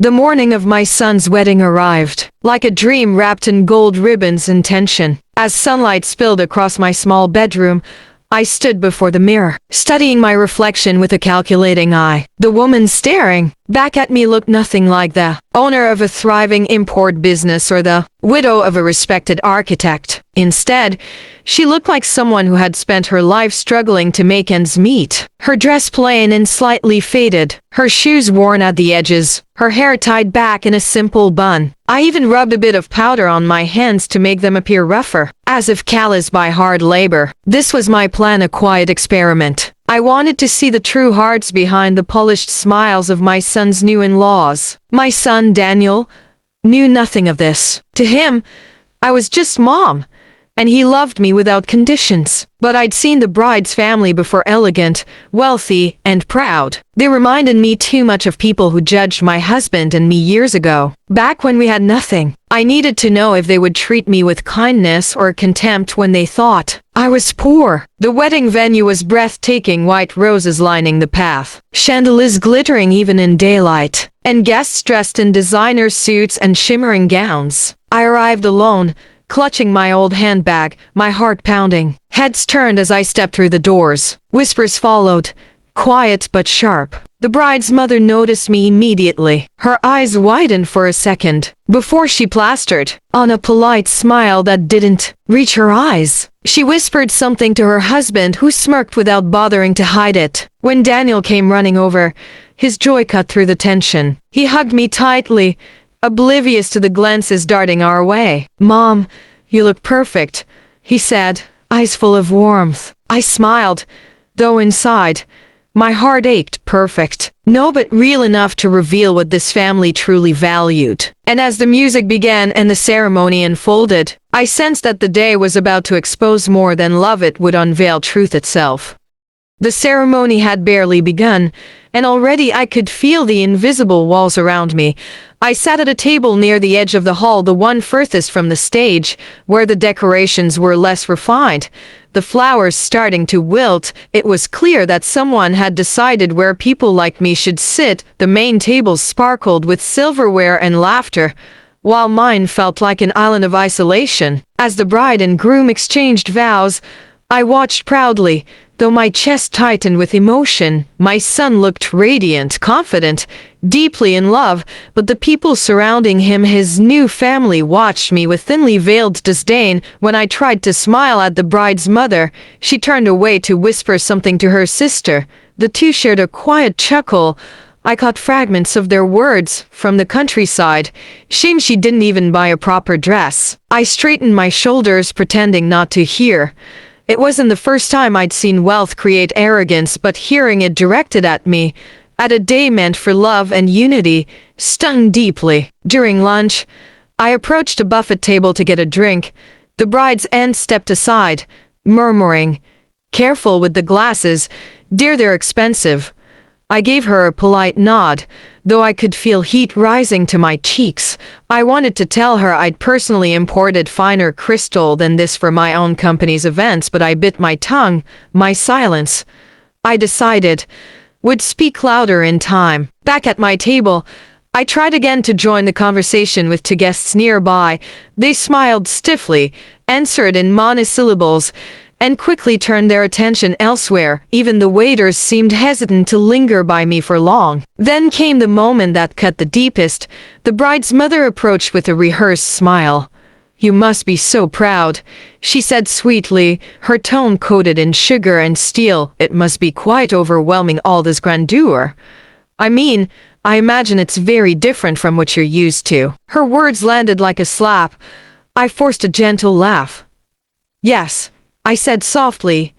The morning of my son's wedding arrived, like a dream wrapped in gold ribbons and tension. As sunlight spilled across my small bedroom, I stood before the mirror, studying my reflection with a calculating eye. The woman staring back at me looked nothing like the owner of a thriving import business or the widow of a respected architect. Instead, she looked like someone who had spent her life struggling to make ends meet. Her dress plain and slightly faded, her shoes worn at the edges, her hair tied back in a simple bun. I even rubbed a bit of powder on my hands to make them appear rougher, as if calloused by hard labor. This was my plan, a quiet experiment. I wanted to see the true hearts behind the polished smiles of my son's new in-laws. My son, Daniel, knew nothing of this. To him, I was just mom, and he loved me without conditions. But I'd seen the bride's family before, elegant, wealthy, and proud. They reminded me too much of people who judged my husband and me years ago. Back when we had nothing, I needed to know if they would treat me with kindness or contempt when they thought I was poor. The wedding venue was breathtaking, white roses lining the path, chandeliers glittering even in daylight, and guests dressed in designer suits and shimmering gowns. I arrived alone, clutching my old handbag, my heart pounding. Heads turned as I stepped through the doors. Whispers followed, quiet but sharp. The bride's mother noticed me immediately. Her eyes widened for a second, before she plastered on a polite smile that didn't reach her eyes. She whispered something to her husband, who smirked without bothering to hide it. When Daniel came running over, his joy cut through the tension. He hugged me tightly, oblivious to the glances darting our way. "Mom, you look perfect," he said, eyes full of warmth. I smiled, though inside, my heart ached. Perfect. No, but real enough to reveal what this family truly valued. And as the music began and the ceremony unfolded, I sensed that the day was about to expose more than love. It would unveil truth itself. The ceremony had barely begun, and already I could feel the invisible walls around me. I sat at a table near the edge of the hall, the one furthest from the stage, where the decorations were less refined. The flowers starting to wilt, it was clear that someone had decided where people like me should sit. The main tables sparkled with silverware and laughter, while mine felt like an island of isolation. As the bride and groom exchanged vows, I watched proudly, though my chest tightened with emotion. My son looked radiant, confident, deeply in love, but the people surrounding him, his new family, watched me with thinly veiled disdain. When I tried to smile at the bride's mother, she turned away to whisper something to her sister. The two shared a quiet chuckle. I caught fragments of their words, from the countryside. Shame she didn't even buy a proper dress. I straightened my shoulders, pretending not to hear. It wasn't the first time I'd seen wealth create arrogance, but hearing it directed at me, at a day meant for love and unity, stung deeply. During lunch, I approached a buffet table to get a drink. The bride's aunt stepped aside, murmuring, "Careful with the glasses, dear, they're expensive." I gave her a polite nod, though I could feel heat rising to my cheeks. I wanted to tell her I'd personally imported finer crystal than this for my own company's events, but I bit my tongue. My silence, I decided, would speak louder in time. Back at my table, I tried again to join the conversation with two guests nearby. They smiled stiffly, answered in monosyllables, and quickly turned their attention elsewhere. Even the waiters seemed hesitant to linger by me for long. Then came the moment that cut the deepest. The bride's mother approached with a rehearsed smile. "You must be so proud," she said sweetly, her tone coated in sugar and steel. "It must be quite overwhelming, all this grandeur. I mean, I imagine it's very different from what you're used to." Her words landed like a slap. I forced a gentle laugh. "Yes," I said softly,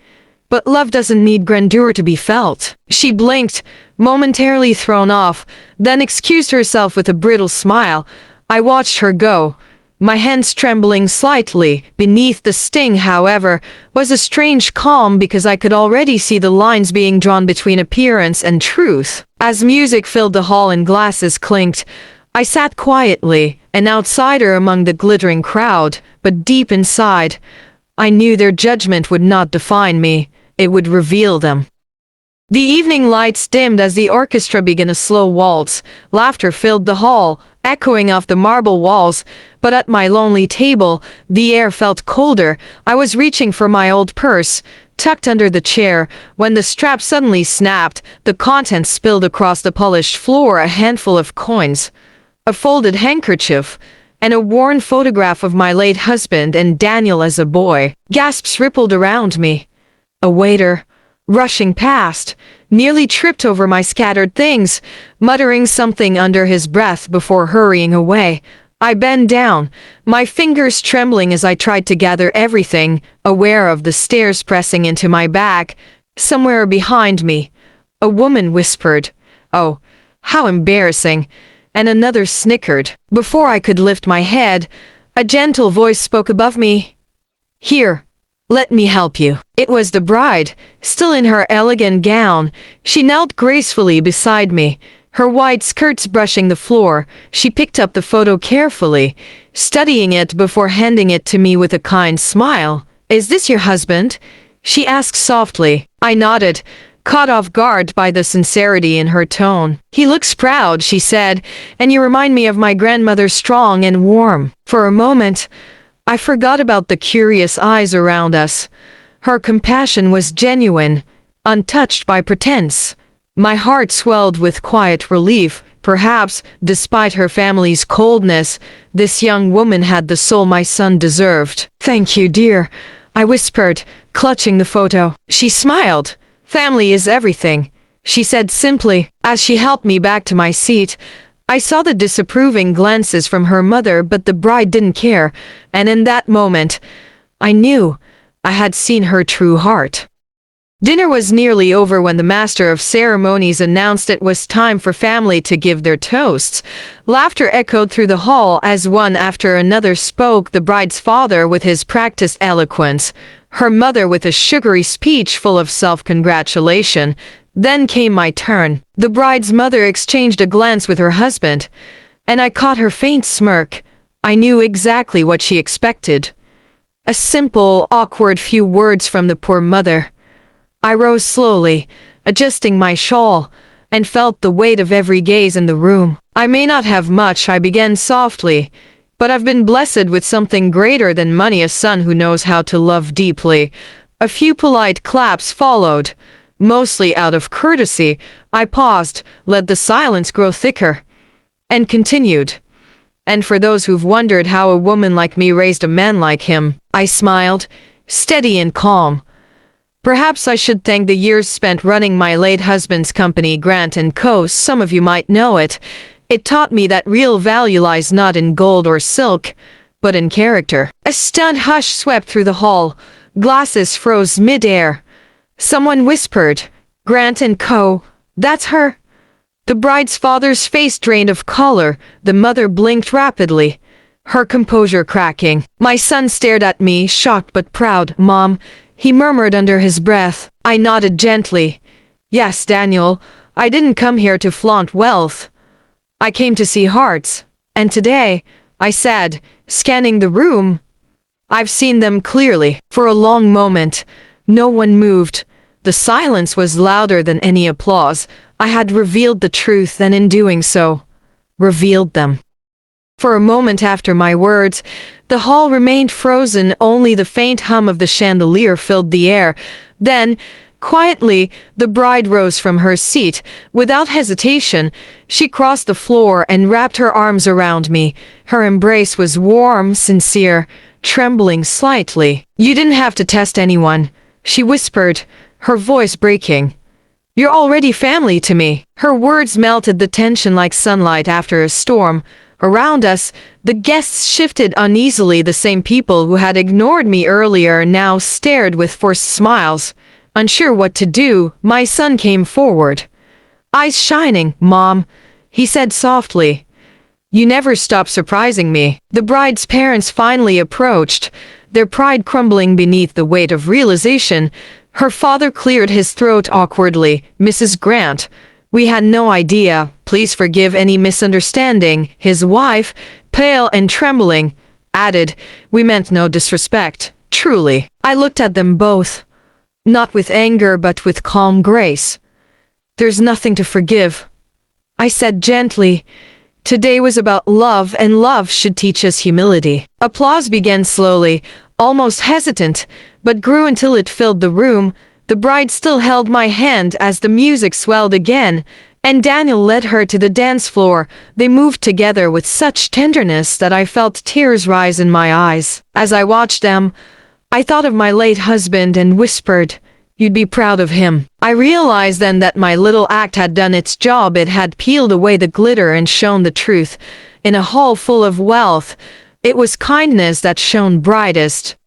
"but love doesn't need grandeur to be felt." She blinked, momentarily thrown off, then excused herself with a brittle smile. I watched her go, my hands trembling slightly. Beneath the sting, however, was a strange calm, because I could already see the lines being drawn between appearance and truth. As music filled the hall and glasses clinked, I sat quietly, an outsider among the glittering crowd, but deep inside, I knew their judgment would not define me, it would reveal them. The evening lights dimmed as the orchestra began a slow waltz. Laughter filled the hall, echoing off the marble walls, but at my lonely table, the air felt colder. I was reaching for my old purse, tucked under the chair, when the strap suddenly snapped. The contents spilled across the polished floor, a handful of coins, a folded handkerchief, and a worn photograph of my late husband and Daniel as a boy. Gasps rippled around me. A waiter, rushing past, nearly tripped over my scattered things, muttering something under his breath before hurrying away. I bent down, my fingers trembling as I tried to gather everything, aware of the stairs pressing into my back. Somewhere behind me, a woman whispered, "Oh, how embarrassing," and another snickered. Before I could lift my head, a gentle voice spoke above me. "Here, let me help you." It was the bride, still in her elegant gown. She knelt gracefully beside me, her white skirts brushing the floor. She picked up the photo carefully, studying it before handing it to me with a kind smile. "Is this your husband?" she asked softly. I nodded, caught off guard by the sincerity in her tone. "He looks proud," she said, "and you remind me of my grandmother, strong and warm." For a moment, I forgot about the curious eyes around us. Her compassion was genuine, untouched by pretense. My heart swelled with quiet relief. Perhaps, despite her family's coldness, this young woman had the soul my son deserved. "Thank you, dear," I whispered, clutching the photo. She smiled. "Family is everything," she said simply. As she helped me back to my seat, I saw the disapproving glances from her mother, but the bride didn't care, and in that moment, I knew I had seen her true heart. Dinner was nearly over when the master of ceremonies announced it was time for family to give their toasts. Laughter echoed through the hall as one after another spoke, the bride's father with his practiced eloquence, her mother with a sugary speech full of self-congratulation. Then came my turn. The bride's mother exchanged a glance with her husband, and I caught her faint smirk. I knew exactly what she expected. A simple, awkward few words from the poor mother. I rose slowly, adjusting my shawl, and felt the weight of every gaze in the room. "I may not have much," I began softly, "but I've been blessed with something greater than money, a son who knows how to love deeply." A few polite claps followed, mostly out of courtesy. I paused, let the silence grow thicker, and continued. "And for those who've wondered how a woman like me raised a man like him," I smiled, steady and calm. "Perhaps I should thank the years spent running my late husband's company, Grant & Co. Some of you might know it. It taught me that real value lies not in gold or silk, but in character." A stunned hush swept through the hall. Glasses froze mid-air. Someone whispered, "Grant & Co. That's her." The bride's father's face drained of color. The mother blinked rapidly, her composure cracking. My son stared at me, shocked but proud. "Mom," he murmured under his breath. I nodded gently. "Yes, Daniel, I didn't come here to flaunt wealth. I came to see hearts. And today," I said, scanning the room, "I've seen them clearly." For a long moment, no one moved. The silence was louder than any applause. I had revealed the truth, and in doing so, revealed them. For a moment after my words, the hall remained frozen. Only the faint hum of the chandelier filled the air. Then, quietly, the bride rose from her seat. Without hesitation, she crossed the floor and wrapped her arms around me. Her embrace was warm, sincere, trembling slightly. "You didn't have to test anyone," she whispered, her voice breaking. "You're already family to me." Her words melted the tension like sunlight after a storm. Around us, the guests shifted uneasily. The same people who had ignored me earlier now stared with forced smiles. Unsure what to do, my son came forward. Eyes shining. "Mom," he said softly, "you never stop surprising me." The bride's parents finally approached, their pride crumbling beneath the weight of realization. Her father cleared his throat awkwardly. "Mrs. Grant, we had no idea. Please forgive any misunderstanding." His wife, pale and trembling, added, "We meant no disrespect, truly." I looked at them both, not with anger but with calm grace. There's nothing to forgive, I said gently. Today was about love, and love should teach us humility. Applause began slowly, almost hesitant, but grew until it filled the room. The bride still held my hand as the music swelled again, and Daniel led her to the dance floor. They moved together with such tenderness that I felt tears rise in my eyes. As I watched them, I thought of my late husband and whispered, "You'd be proud of him." I realized then that my little act had done its job. It had peeled away the glitter and shown the truth. In a hall full of wealth, it was kindness that shone brightest.